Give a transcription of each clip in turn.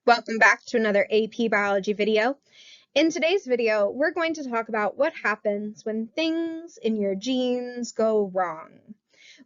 Welcome back to another AP Biology video. In today's video, we're going to talk about what happens when things in your genes go wrong.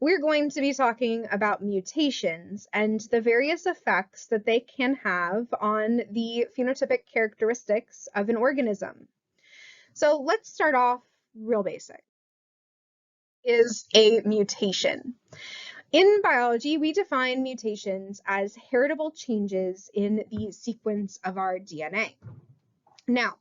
We're going to be talking about mutations and the various effects that they can have on the phenotypic characteristics of an organism. So let's start off real basic. Is a mutation. In biology, we define mutations as heritable changes in the sequence of our DNA. Now,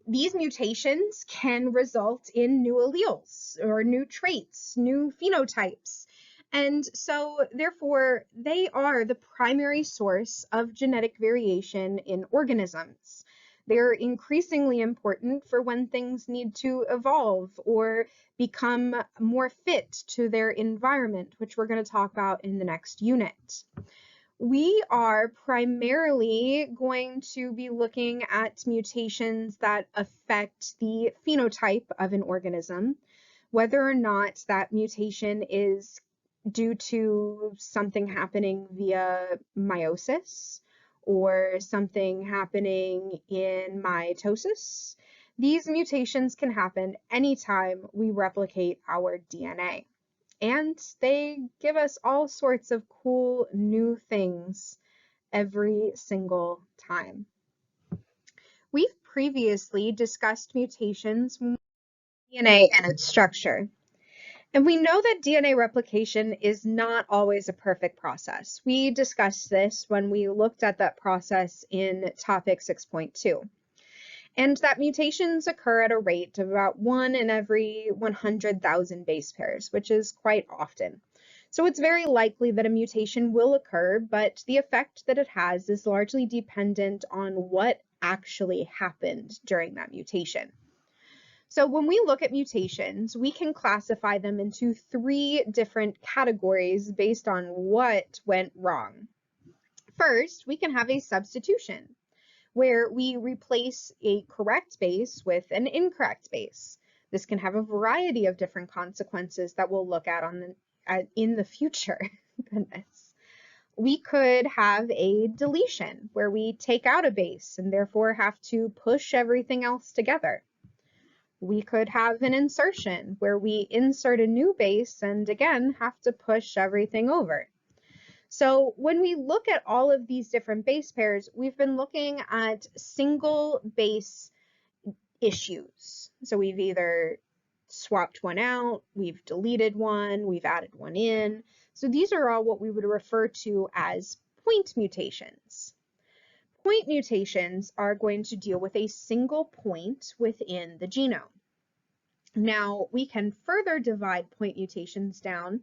these mutations can result in new alleles or new traits, new phenotypes. And so, therefore, they are the primary source of genetic variation in organisms. They're increasingly important for when things need to evolve or become more fit to their environment, which we're going to talk about in the next unit. We are primarily going to be looking at mutations that affect the phenotype of an organism, whether or not that mutation is due to something happening via meiosis or something happening in mitosis. These mutations can happen anytime we replicate our DNA. And they give us all sorts of cool new things every single time. We've previously discussed mutations, DNA, and its structure. And we know that DNA replication is not always a perfect process. We discussed this when we looked at that process in topic 6.2. And that mutations occur at a rate of about 1 in every 100,000 base pairs, which is quite often. So it's very likely that a mutation will occur, but the effect that it has is largely dependent on what actually happened during that mutation. So when we look at mutations, we can classify them into 3 different categories based on what went wrong. First, we can have a substitution, where we replace a correct base with an incorrect base. This can have a variety of different consequences that we'll look at in the future. Goodness. We could have a deletion, where we take out a base and therefore have to push everything else together. We could have an insertion, where we insert a new base and again have to push everything over. So when we look at all of these different base pairs, we've been looking at single base issues. So we've either swapped one out, we've deleted one, we've added one in. So these are all what we would refer to as point mutations. Point mutations are going to deal with a single point within the genome. Now, we can further divide point mutations down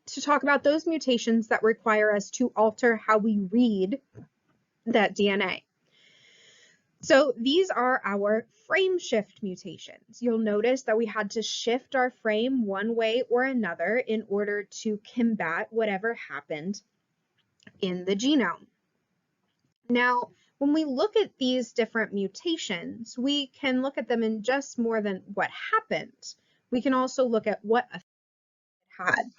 to talk about those mutations that require us to alter how we read that DNA. So these are our frame shift mutations. You'll notice that we had to shift our frame one way or another in order to combat whatever happened in the genome. Now, when we look at these different mutations, we can look at them in just more than what happened. We can also look at what effect it had.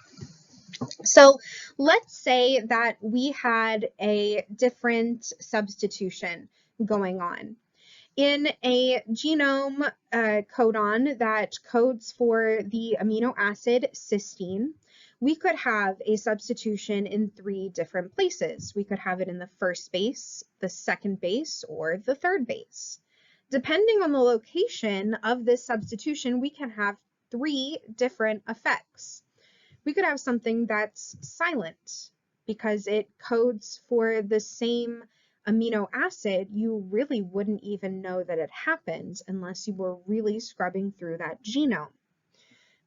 So let's say that we had a different substitution going on. In a genome codon that codes for the amino acid cysteine, we could have a substitution in 3 different places. We could have it in the first base, the second base, or the third base. Depending on the location of this substitution, we can have 3 different effects. We could have something that's silent because it codes for the same amino acid. You really wouldn't even know that it happened unless you were really scrubbing through that genome.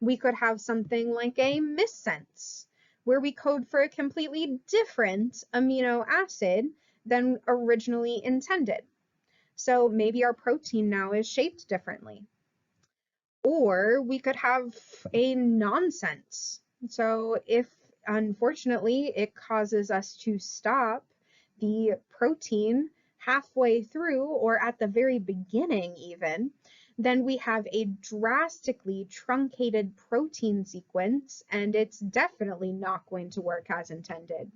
We could have something like a missense, where we code for a completely different amino acid than originally intended. So maybe our protein now is shaped differently. Or we could have a nonsense. So if, unfortunately, it causes us to stop the protein halfway through or at the very beginning even, then we have a drastically truncated protein sequence, and it's definitely not going to work as intended.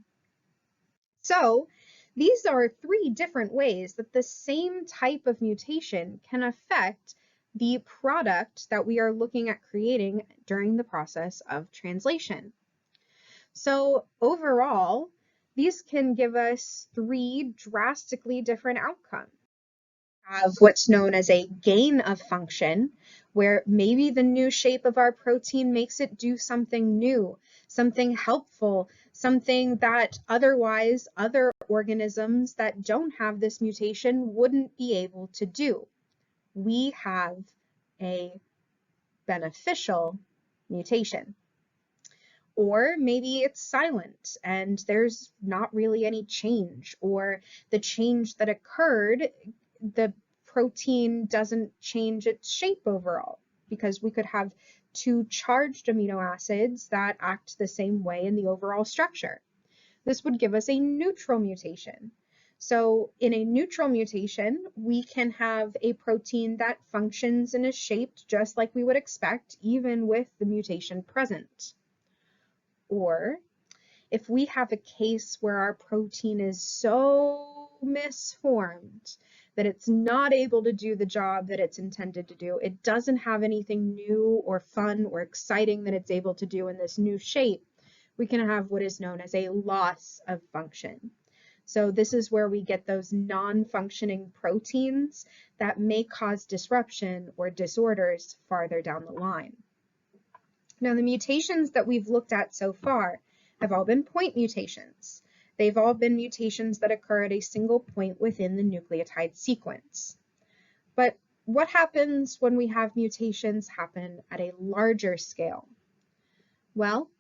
So These are 3 different ways that the same type of mutation can affect the product that we are looking at creating during the process of translation. So overall, these can give us 3 drastically different outcomes. Have what's known as a gain of function, where maybe the new shape of our protein makes it do something new, something helpful, something that otherwise other organisms that don't have this mutation wouldn't be able to do. We have a beneficial mutation. Or maybe it's silent and there's not really any change, or the change that occurred, the protein doesn't change its shape overall, because we could have 2 charged amino acids that act the same way in the overall structure. This would give us a neutral mutation. So in a neutral mutation, we can have a protein that functions and is shaped just like we would expect, even with the mutation present. Or if we have a case where our protein is so misformed that it's not able to do the job that it's intended to do, it doesn't have anything new or fun or exciting that it's able to do in this new shape, we can have what is known as a loss of function. So this is where we get those non-functioning proteins that may cause disruption or disorders farther down the line. Now, the mutations that we've looked at so far have all been point mutations. They've all been mutations that occur at a single point within the nucleotide sequence. But what happens when we have mutations happen at a larger scale? Well,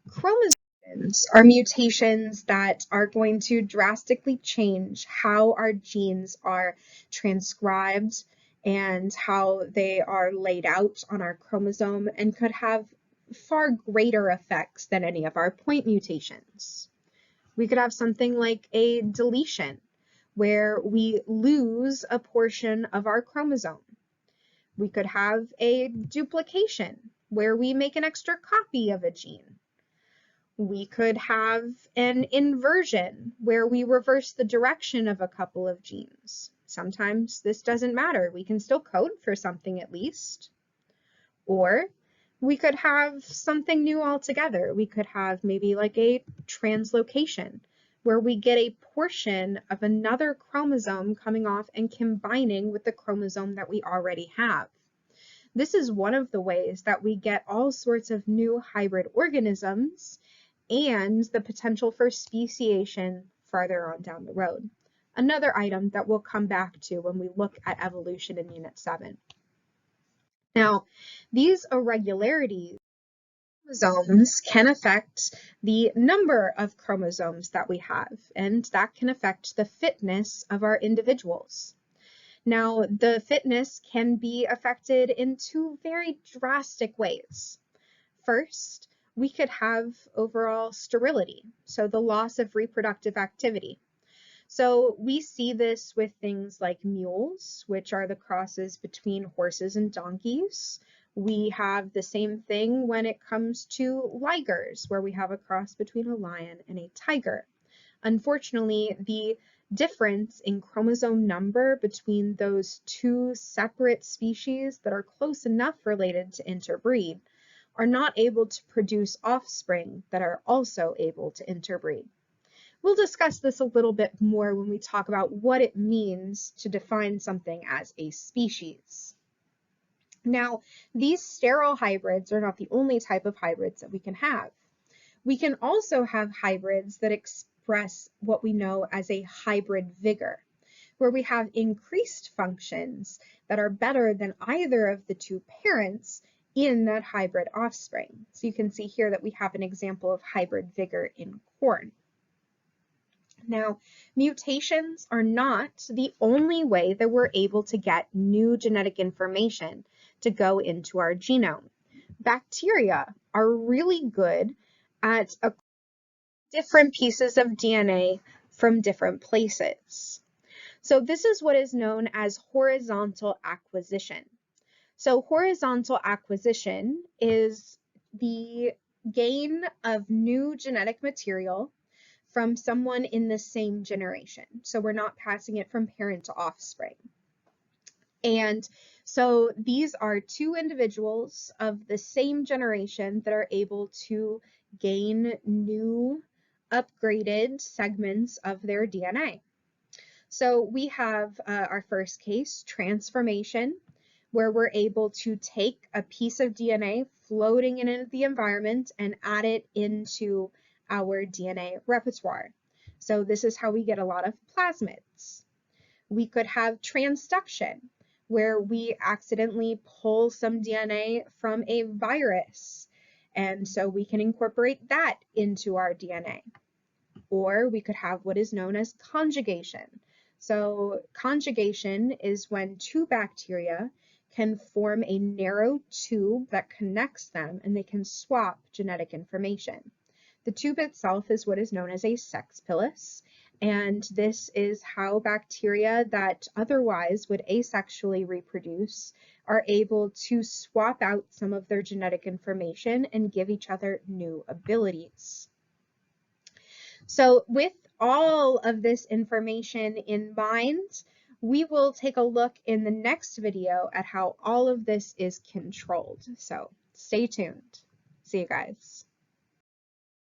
chromosomes are mutations that are going to drastically change how our genes are transcribed and how they are laid out on our chromosome, and could have far greater effects than any of our point mutations. We could have something like a deletion, where we lose a portion of our chromosome. We could have a duplication, where we make an extra copy of a gene. We could have an inversion, where we reverse the direction of a couple of genes. Sometimes this doesn't matter. We can still code for something at least. Or we could have something new altogether. We could have maybe like a translocation, where we get a portion of another chromosome coming off and combining with the chromosome that we already have. This is one of the ways that we get all sorts of new hybrid organisms and the potential for speciation farther on down the road. Another item that we'll come back to when we look at evolution in Unit 7. Now, these irregularities in chromosomes can affect the number of chromosomes that we have, and that can affect the fitness of our individuals. Now, the fitness can be affected in 2 very drastic ways. First, we could have overall sterility, so the loss of reproductive activity. So we see this with things like mules, which are the crosses between horses and donkeys. We have the same thing when it comes to ligers, where we have a cross between a lion and a tiger. Unfortunately, the difference in chromosome number between those 2 separate species that are close enough related to interbreed are not able to produce offspring that are also able to interbreed. We'll discuss this a little bit more when we talk about what it means to define something as a species. Now, these sterile hybrids are not the only type of hybrids that we can have. We can also have hybrids that express what we know as a hybrid vigor, where we have increased functions that are better than either of the 2 parents in that hybrid offspring. So you can see here that we have an example of hybrid vigor in corn. Now, mutations are not the only way that we're able to get new genetic information to go into our genome. Bacteria are really good at different pieces of DNA from different places. So this is what is known as horizontal acquisition. So horizontal acquisition is the gain of new genetic material from someone in the same generation. So we're not passing it from parent to offspring. And so these are two individuals of the same generation that are able to gain new upgraded segments of their DNA. So we have our first case, transformation, where we're able to take a piece of DNA floating in the environment and add it into our DNA repertoire. So this is how we get a lot of plasmids. We could have transduction, where we accidentally pull some DNA from a virus, and so we can incorporate that into our DNA. Or we could have what is known as conjugation. So conjugation is when two bacteria can form a narrow tube that connects them and they can swap genetic information. The tube itself is what is known as a sexpilus, and this is how bacteria that otherwise would asexually reproduce are able to swap out some of their genetic information and give each other new abilities. So with all of this information in mind, we will take a look in the next video at how all of this is controlled. So stay tuned. See you guys.